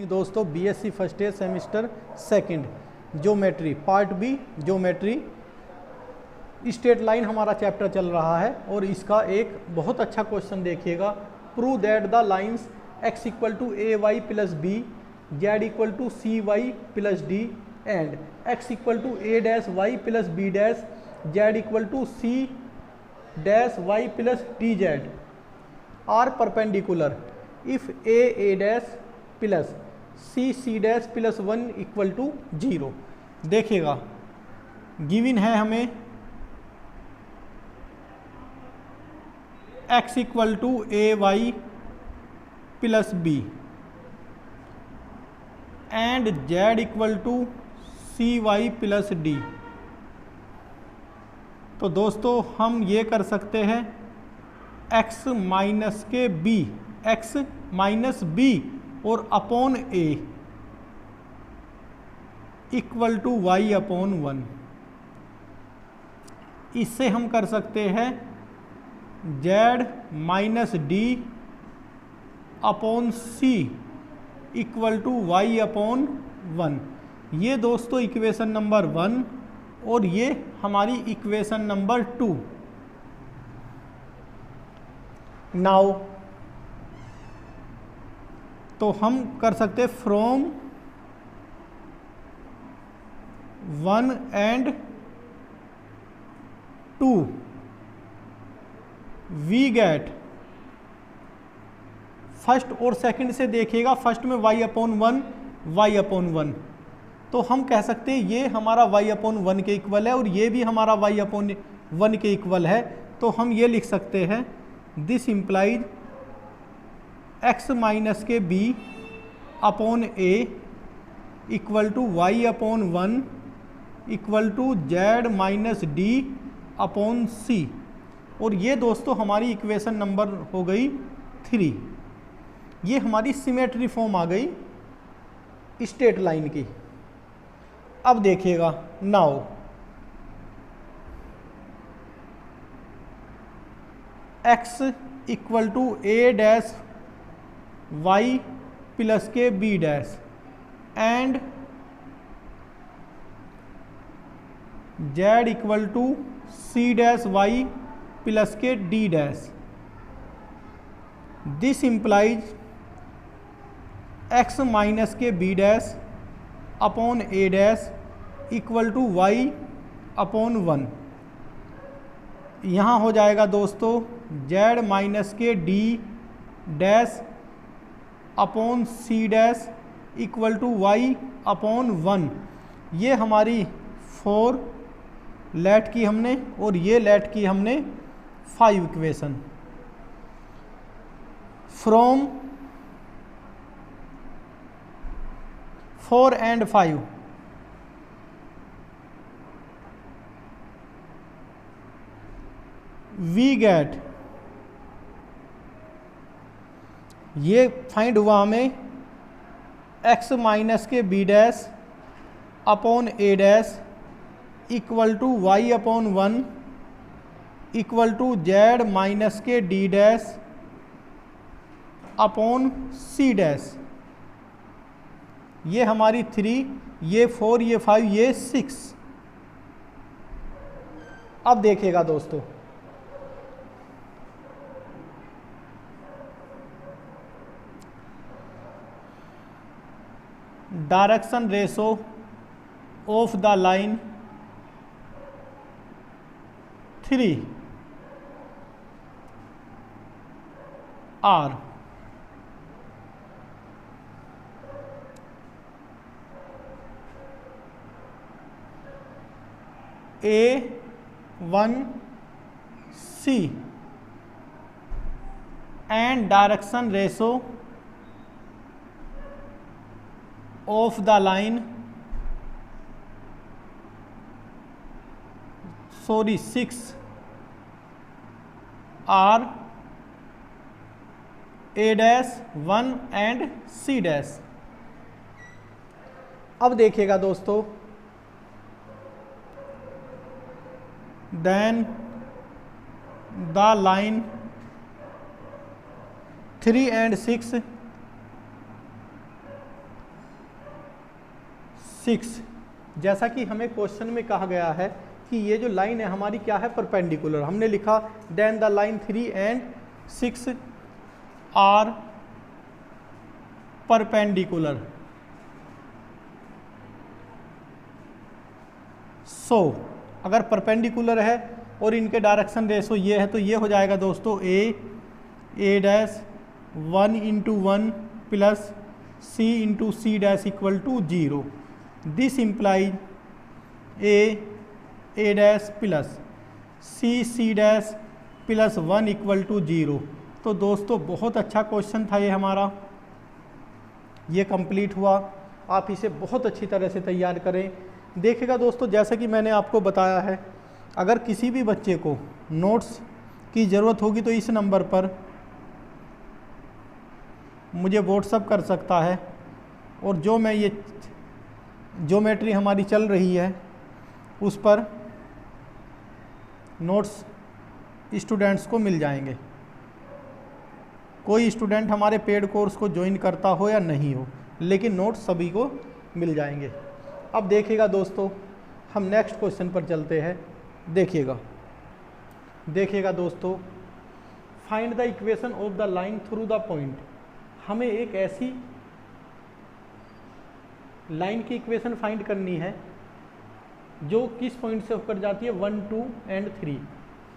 दोस्तों BSc first year semester second geometry part B geometry straight line हमारा chapter चल रहा है और इसका एक बहुत अच्छा क्वेश्चन देखिएगा। Prove that the lines x equal to a y plus b, z equal to c y plus d and x equal to a dash y plus b dash, z equal to c dash y plus d z are perpendicular if a dash plus c dash plus 1 equal to 0। देखिएगा given है हमें x equal to a y plus b and z equal to c y plus d. तो दोस्तों हम ये कर सकते हैं x माइनस के b, x माइनस b और upon a equal to y upon 1। इससे हम कर सकते हैं z minus d upon c equal to y upon 1। ये दोस्तों इक्वेशन नंबर 1 और ये हमारी इक्वेशन नंबर 2। नाउ तो हम कर सकते from 1 and 2 we get, first और सेकंड से देखिएगा, फर्स्ट में y अपॉन 1 y अपॉन 1, तो हम कह सकते हैं ये हमारा y अपॉन 1 के इक्वल है और ये भी हमारा y अपॉन 1 के इक्वल है। तो हम ये लिख सकते हैं दिस इम्प्लाइज x माइनस के b upon a equal to y upon 1 equal to z minus d upon c। और ये दोस्तों हमारी इक्वेशन नंबर हो गई 3। ये हमारी सिमेट्री फॉर्म आ गई स्ट्रेट लाइन की। अब देखिएगा now x equal to a dash y plus के b dash and z equal to c dash y plus के d dash. This implies x minus के b dash upon a dash equal to y upon 1। यहाँ हो जाएगा दोस्तों z minus के d dash upon c dash equal to y upon 1। ये हमारी 4 late की हमने और ये लेट की हमने 5 equation. From 4 and 5 we get, ये फाइंड हुआ हमें x माइनस के b dash upon a dash equal to y upon 1 equal to z minus के d dash upon c dash. ये हमारी 3, ये 4, ये 5, ये 6। अब देखिएगा दोस्तों direction ratio of the line 3 are A1 C and direction ratio of the line 6 are A dash 1 and C dash. अब देखिएगा दोस्तों then the line 3 and 6 6, जैसा कि हमें क्वेश्चन में कहा गया है कि ये जो लाइन है हमारी क्या है, परपेंडिकुलर। हमने लिखा then the line 3 and 6 are perpendicular. So अगर परपेंडिकुलर है और इनके डायरेक्शन रेशो ये है तो ये हो जाएगा दोस्तों a dash 1 into 1 plus c into c dash equal to 0। This implies a dash plus c dash plus 1 equal to 0। तो दोस्तों बहुत अच्छा क्वेश्चन था ये हमारा, ये कंप्लीट हुआ। आप इसे बहुत अच्छी तरह से तैयार करें। देखिएगा दोस्तों, जैसा कि मैंने आपको बताया है, अगर किसी भी बच्चे को नोट्स की ज़रूरत होगी तो इस नंबर पर मुझे व्हाट्सअप कर सकता है, और जो मैं ये ज्योमेट्री हमारी चल रही है उस पर नोट्स स्टूडेंट्स को मिल जाएंगे। कोई स्टूडेंट हमारे पेड कोर्स को ज्वाइन करता हो या नहीं हो, लेकिन नोट्स सभी को मिल जाएंगे। अब देखिएगा दोस्तों, हम नेक्स्ट क्वेश्चन पर चलते हैं। देखिएगा दोस्तों, find the equation of the line through the point. हमें एक ऐसी लाइन की इक्वेशन फाइंड करनी है जो किस पॉइंट से होकर जाती है, 1, 2 and 3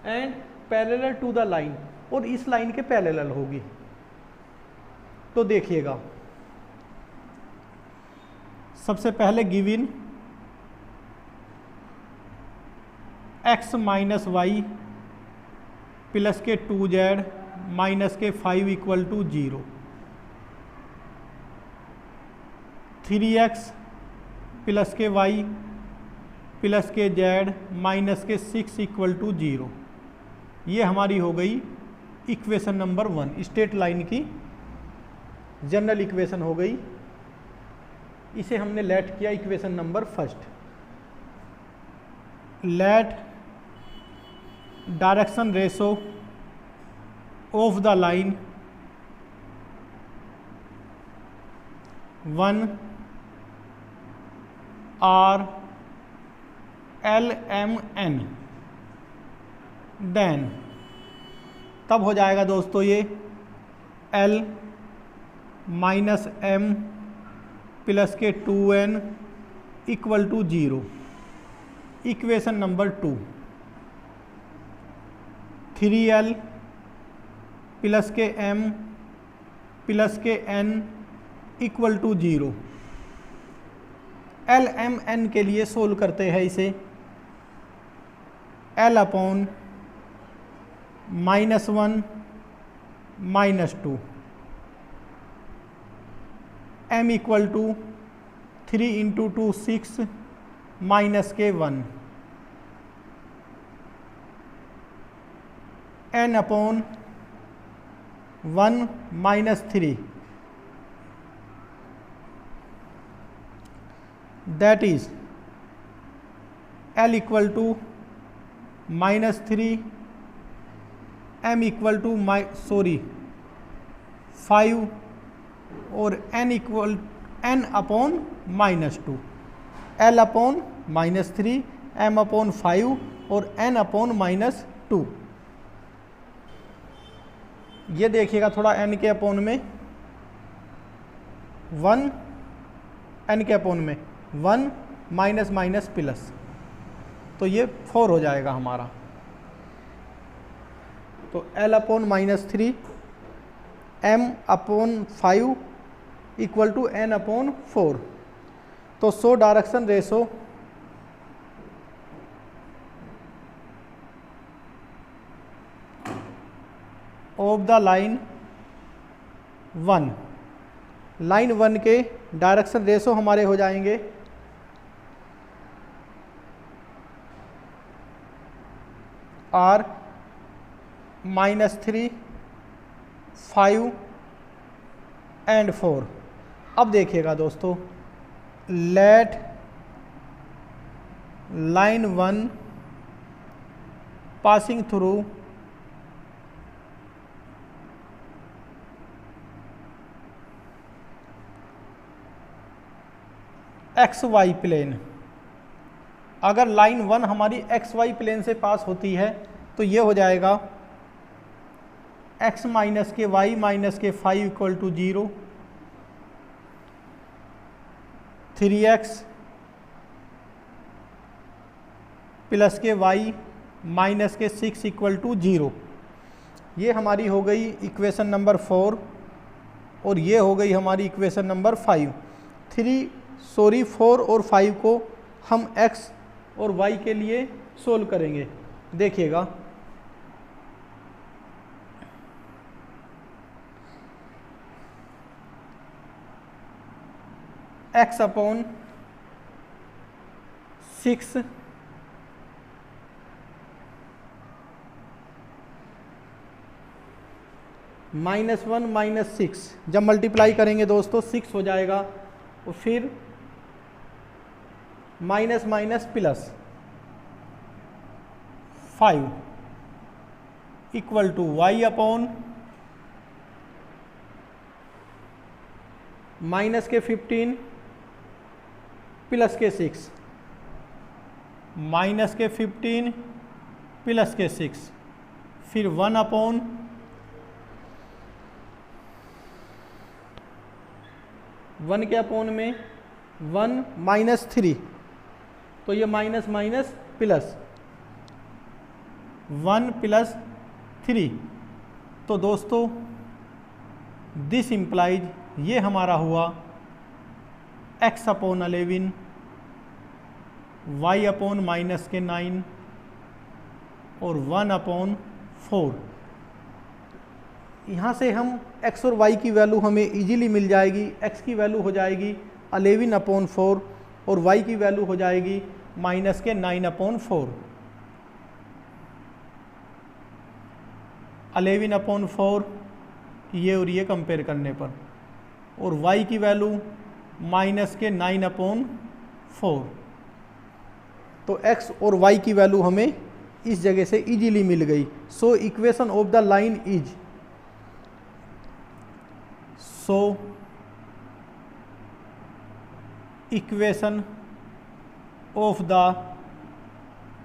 and parallel to the line, और इस लाइन के पैरेलल होगी। तो देखिएगा, सबसे पहले given x minus y plus के 2z माइनस के 5 इक्वल टू 0, 3x प्लस के y प्लस के z माइनस के 6 इक्वल टू 0। ये हमारी हो गई इक्वेशन नंबर 1, स्ट्रेट लाइन की जनरल इक्वेशन हो गई। इसे हमने लेट किया equation number 1। Let direction ratio of the line 1 are l m n, then तब हो जाएगा दोस्तों ये L माइनस एम प्लस के 2n equal to 0। Equation number 2, 3L plus के m प्लस के n equal to 0। L M N के लिए सोल्व करते हैं इसे। L upon -1 -2 m equal to 3 into 2 6 minus के 1 n upon 1 -3 that is L equal to -3 m equal to 5 और n upon -2, L upon -3 m upon 5 और n upon -2। ये देखिएगा थोड़ा n के अपॉन में 1, n के अपॉन में 1 माइनस माइनस प्लस, तो ये 4 हो जाएगा हमारा। तो L upon -3 m upon 5 equal to n upon 4। तो so direction ratio of the line 1, line 1 के डायरेक्शन रेशो हमारे हो जाएंगे R -3 5 एंड 4। अब देखिएगा दोस्तों, let line 1 passing through x y plane, अगर लाइन 1 हमारी एक्स वाई प्लेन से पास होती है तो ये हो जाएगा x माइनस के वाई माइनस के 5 इक्वल टू 0, 3x प्लस के y माइनस के 6 इक्वल टू 0। ये हमारी हो गई इक्वेशन नंबर 4 और ये हो गई हमारी इक्वेशन नंबर 5। 4 और 5 को हम x और y के लिए सोल्व करेंगे। देखिएगा, x अपॉन 6 -1 -6, जब मल्टीप्लाई करेंगे दोस्तों 6 हो जाएगा और फिर minus minus plus 5 equal to y upon minus के 15 प्लस के 6, माइनस के 15 प्लस के 6, फिर 1 अपॉन वन के अपॉन में 1 -3, तो ये माइनस माइनस प्लस 1 + 3, तो दोस्तों दिस इम्प्लाइज ये हमारा हुआ x upon 11, y upon minus के 9 और 1 अपॉन 4। यहाँ से हम x और y की वैल्यू हमें इजीली मिल जाएगी। x की वैल्यू हो जाएगी 11/4 और y की वैल्यू हो जाएगी माइनस के 9/4। 11/4 ये और ये कंपेयर करने पर, और y की वैल्यू माइनस के 9/4। तो x और y की वैल्यू हमें इस जगह से इजीली मिल गई। So equation of the line is, so equation of the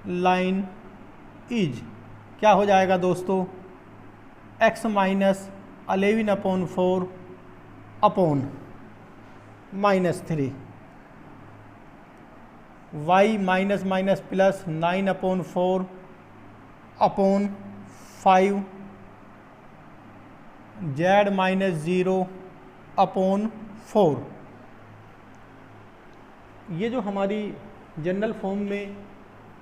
line is क्या हो जाएगा दोस्तों, x minus 11/4 upon -3, y minus minus plus 9/4 upon 5, z minus 0/4। ये जो हमारी जनरल फॉर्म में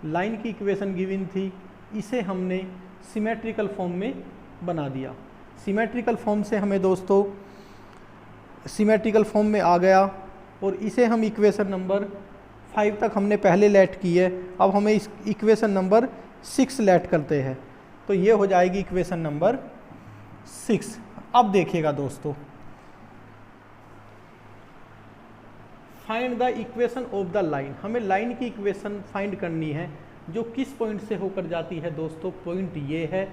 लाइन की इक्वेशन गिवन थी, इसे हमने सिमेट्रिकल फॉर्म में बना दिया। सिमेट्रिकल फॉर्म से हमें दोस्तों सिमेट्रिकल फॉर्म में आ गया और इसे हम इक्वेशन नंबर 5 तक हमने पहले लेट की है। अब हमें इस इक्वेशन नंबर 6 लेट करते हैं, तो ये हो जाएगी इक्वेशन नंबर 6। अब देखिएगा दोस्तों, find the equation of the line. हमें लाइन की इक्वेशन फाइंड करनी है जो किस पॉइंट से होकर जाती है दोस्तों। पॉइंट ये है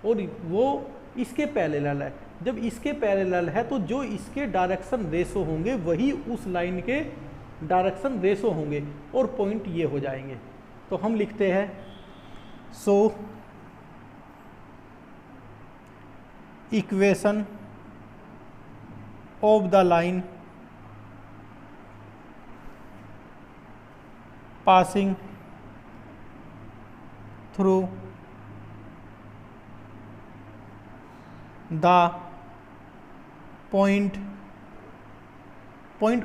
और वो इसके पैरेलल है। जब इसके पैरेलल है तो जो इसके डायरेक्शन रेशो होंगे वही उस लाइन के डायरेक्शन रेशो होंगे और पॉइंट ये हो जाएंगे। तो हम लिखते हैं, so equation of the line passing through the point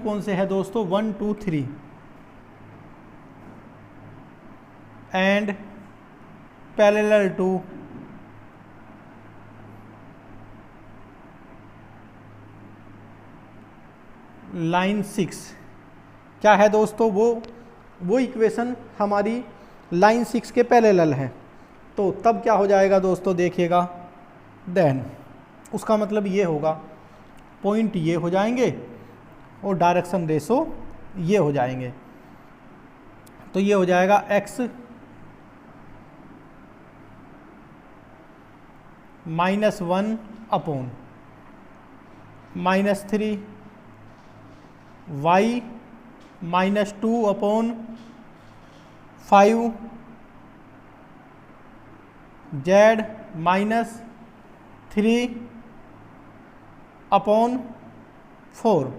कौन से है दोस्तों, 1 2 3 and parallel to लाइन 6। क्या है दोस्तों, वो इक्वेशन हमारी लाइन 6 के पैरेलल है। तो तब क्या हो जाएगा दोस्तों, देखिएगा, देन उसका मतलब ये होगा पॉइंट ये हो जाएंगे और डायरेक्शन रेशो ये हो जाएंगे। तो ये हो जाएगा x -1 अपॉन -3 y -2/5 z -3/4।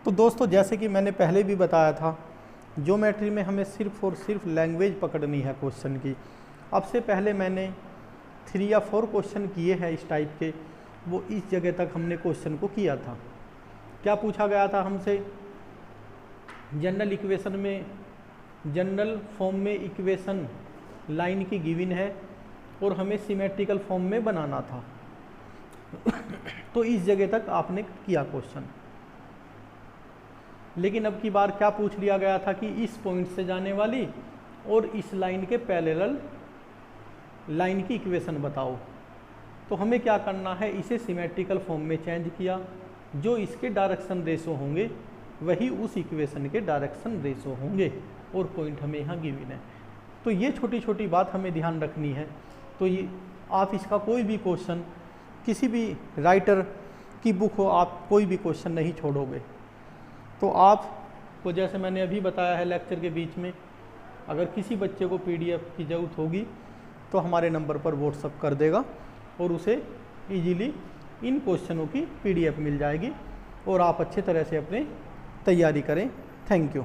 तो दोस्तों जैसे कि मैंने पहले भी बताया था, ज्योमेट्री में हमें सिर्फ और सिर्फ लैंग्वेज पकड़नी है क्वेश्चन की। अब से पहले मैंने 3 या 4 क्वेश्चन किए हैं इस टाइप के, वो इस जगह तक हमने क्वेश्चन को किया था। क्या पूछा गया था हमसे, जनरल इक्वेशन में, जनरल फॉर्म में इक्वेशन लाइन की गिवन है और हमें सिमेट्रिकल फॉर्म में बनाना था। तो इस जगह तक आपने किया क्वेश्चन। लेकिन अब की बार क्या पूछ लिया गया था कि इस पॉइंट से जाने वाली और इस लाइन के पैरेलल लाइन की इक्वेशन बताओ। तो हमें क्या करना है, इसे सिमेट्रिकल फॉर्म में चेंज किया, जो इसके डायरेक्शन रेशो होंगे वही उस इक्वेशन के डायरेक्शन रेशो होंगे, और पॉइंट हमें यहाँ गिवन है। तो ये छोटी छोटी बात हमें ध्यान रखनी है। तो ये आप इसका कोई भी क्वेश्चन, किसी भी राइटर की बुक हो, आप कोई भी क्वेश्चन नहीं छोड़ोगे। तो आपको जैसे मैंने अभी बताया है लेक्चर के बीच में, अगर किसी बच्चे को PDF की ज़रूरत होगी तो हमारे नंबर पर व्हाट्सअप कर देगा और उसे इजीली इन क्वेश्चनों की PDF मिल जाएगी और आप अच्छे तरह से अपनी तैयारी करें। Thank you.